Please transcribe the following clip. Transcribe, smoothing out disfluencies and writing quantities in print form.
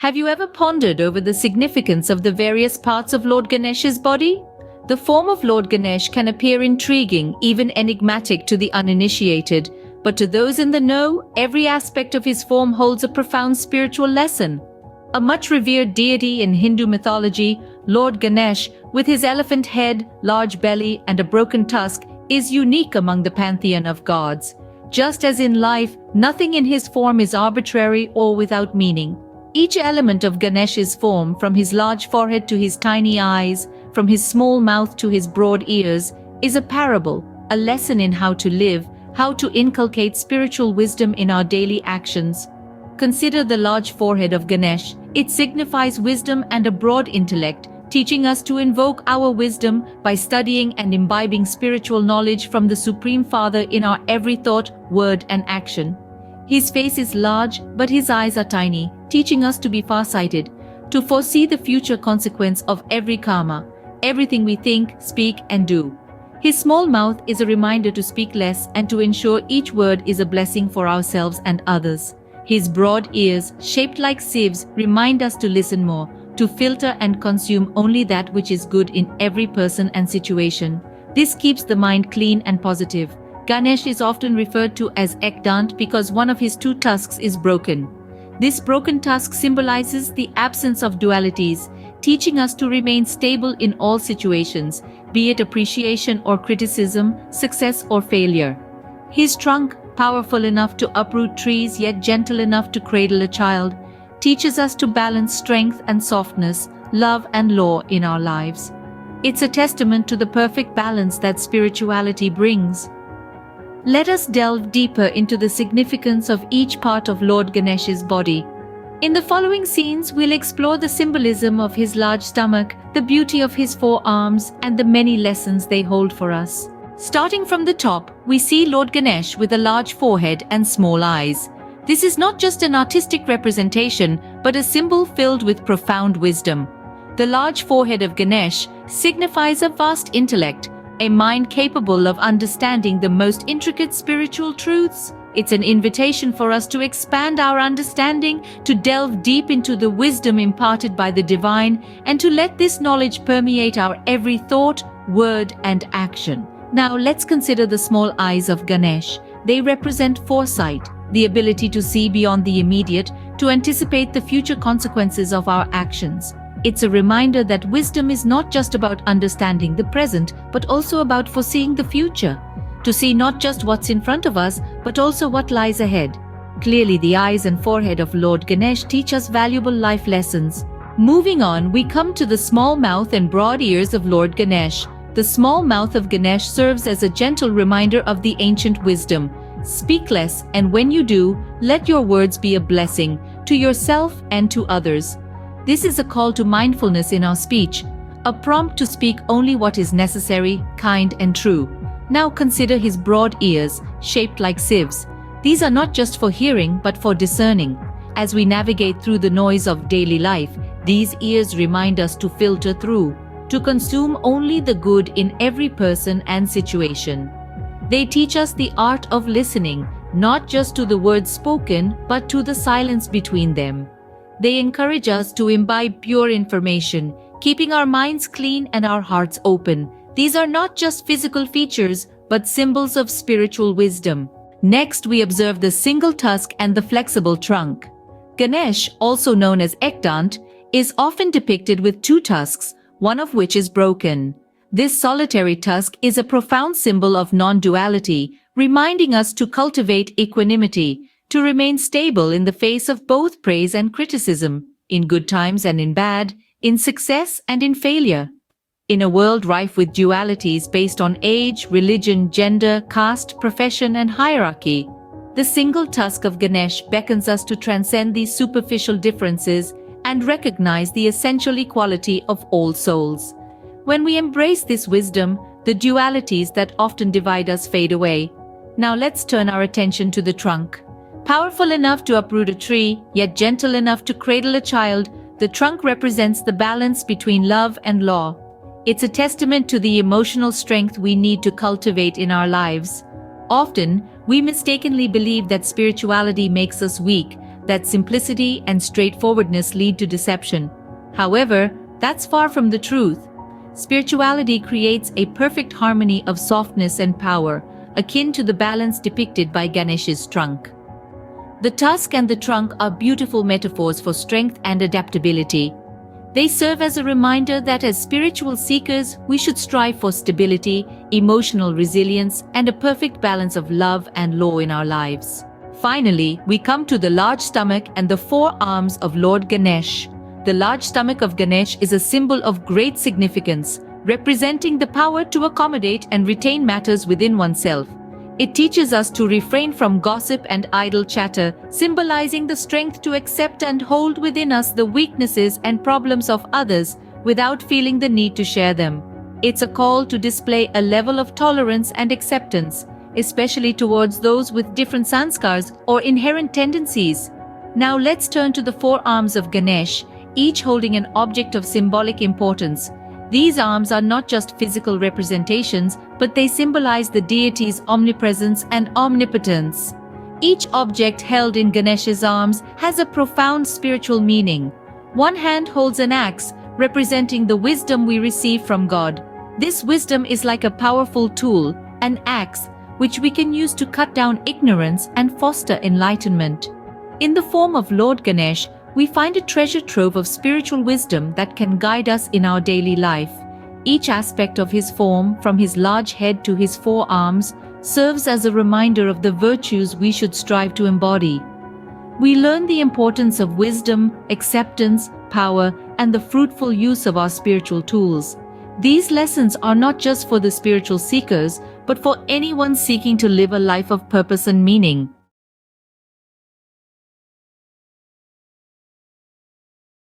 Have you ever pondered over the significance of the various parts of Lord Ganesh's body? The form of Lord Ganesh can appear intriguing, even enigmatic to the uninitiated, but to those in the know, every aspect of his form holds a profound spiritual lesson. A much revered deity in Hindu mythology, Lord Ganesh, with his elephant head, large belly, and a broken tusk, is unique among the pantheon of gods. Just as in life, nothing in his form is arbitrary or without meaning. Each element of Ganesh's form, from his large forehead to his tiny eyes, from his small mouth to his broad ears, is a parable, a lesson in how to live, how to inculcate spiritual wisdom in our daily actions. Consider the large forehead of Ganesh. It signifies wisdom and a broad intellect, teaching us to invoke our wisdom by studying and imbibing spiritual knowledge from the Supreme Father in our every thought, word, and action. His face is large, but his eyes are tiny, teaching us to be far-sighted, to foresee the future consequence of every karma, everything we think, speak, and do. His small mouth is a reminder to speak less and to ensure each word is a blessing for ourselves and others. His broad ears, shaped like sieves, remind us to listen more, to filter and consume only that which is good in every person and situation. This keeps the mind clean and positive. Ganesh is often referred to as Ekdant because one of his two tusks is broken. This broken tusk symbolizes the absence of dualities, teaching us to remain stable in all situations, be it appreciation or criticism, success or failure. His trunk, powerful enough to uproot trees yet gentle enough to cradle a child, teaches us to balance strength and softness, love and law in our lives. It's a testament to the perfect balance that spirituality brings. Let us delve deeper into the significance of each part of Lord Ganesh's body. In the following scenes, we'll explore the symbolism of his large stomach, the beauty of his four arms, and the many lessons they hold for us. Starting from the top, we see Lord Ganesh with a large forehead and small eyes. This is not just an artistic representation, but a symbol filled with profound wisdom. The large forehead of Ganesh signifies a vast intellect, a mind capable of understanding the most intricate spiritual truths. It's an invitation for us to expand our understanding, to delve deep into the wisdom imparted by the divine, and to let this knowledge permeate our every thought, word, and action. Now let's consider the small eyes of Ganesh. They represent foresight, the ability to see beyond the immediate, to anticipate the future consequences of our actions. It's a reminder that wisdom is not just about understanding the present, but also about foreseeing the future. To see not just what's in front of us, but also what lies ahead. Clearly, the eyes and forehead of Lord Ganesh teach us valuable life lessons. Moving on, we come to the small mouth and broad ears of Lord Ganesh. The small mouth of Ganesh serves as a gentle reminder of the ancient wisdom. Speak less, and when you do, let your words be a blessing to yourself and to others. This is a call to mindfulness in our speech, a prompt to speak only what is necessary, kind, and true. Now consider his broad ears, shaped like sieves. These are not just for hearing, but for discerning. As we navigate through the noise of daily life, these ears remind us to filter through, to consume only the good in every person and situation. They teach us the art of listening, not just to the words spoken, but to the silence between them. They encourage us to imbibe pure information, keeping our minds clean and our hearts open. These are not just physical features, but symbols of spiritual wisdom. Next, we observe the single tusk and the flexible trunk. Ganesh, also known as Ekdant, is often depicted with two tusks, one of which is broken. This solitary tusk is a profound symbol of non-duality, reminding us to cultivate equanimity, to remain stable in the face of both praise and criticism, in good times and in bad, in success and in failure. In a world rife with dualities based on age, religion, gender, caste, profession, and hierarchy, the single tusk of Ganesh beckons us to transcend these superficial differences and recognize the essential equality of all souls. When we embrace this wisdom, the dualities that often divide us fade away. Now let's turn our attention to the trunk. Powerful enough to uproot a tree, yet gentle enough to cradle a child, the trunk represents the balance between love and law. It's a testament to the emotional strength we need to cultivate in our lives. Often, we mistakenly believe that spirituality makes us weak, that simplicity and straightforwardness lead to deception. However, that's far from the truth. Spirituality creates a perfect harmony of softness and power, akin to the balance depicted by Ganesh's trunk. The tusk and the trunk are beautiful metaphors for strength and adaptability. They serve as a reminder that as spiritual seekers, we should strive for stability, emotional resilience, and a perfect balance of love and law in our lives. Finally, we come to the large stomach and the four arms of Lord Ganesh. The large stomach of Ganesh is a symbol of great significance, representing the power to accommodate and retain matters within oneself. It teaches us to refrain from gossip and idle chatter, symbolizing the strength to accept and hold within us the weaknesses and problems of others without feeling the need to share them. It's a call to display a level of tolerance and acceptance, especially towards those with different sanskars or inherent tendencies. Now let's turn to the four arms of Ganesh, each holding an object of symbolic importance. These arms are not just physical representations, but they symbolize the deity's omnipresence and omnipotence. Each object held in Ganesh's arms has a profound spiritual meaning. One hand holds an axe, representing the wisdom we receive from God. This wisdom is like a powerful tool, an axe, which we can use to cut down ignorance and foster enlightenment. In the form of Lord Ganesh, we find a treasure trove of spiritual wisdom that can guide us in our daily life. Each aspect of his form, from his large head to his four arms, serves as a reminder of the virtues we should strive to embody. We learn the importance of wisdom, acceptance, power, and the fruitful use of our spiritual tools. These lessons are not just for the spiritual seekers, but for anyone seeking to live a life of purpose and meaning.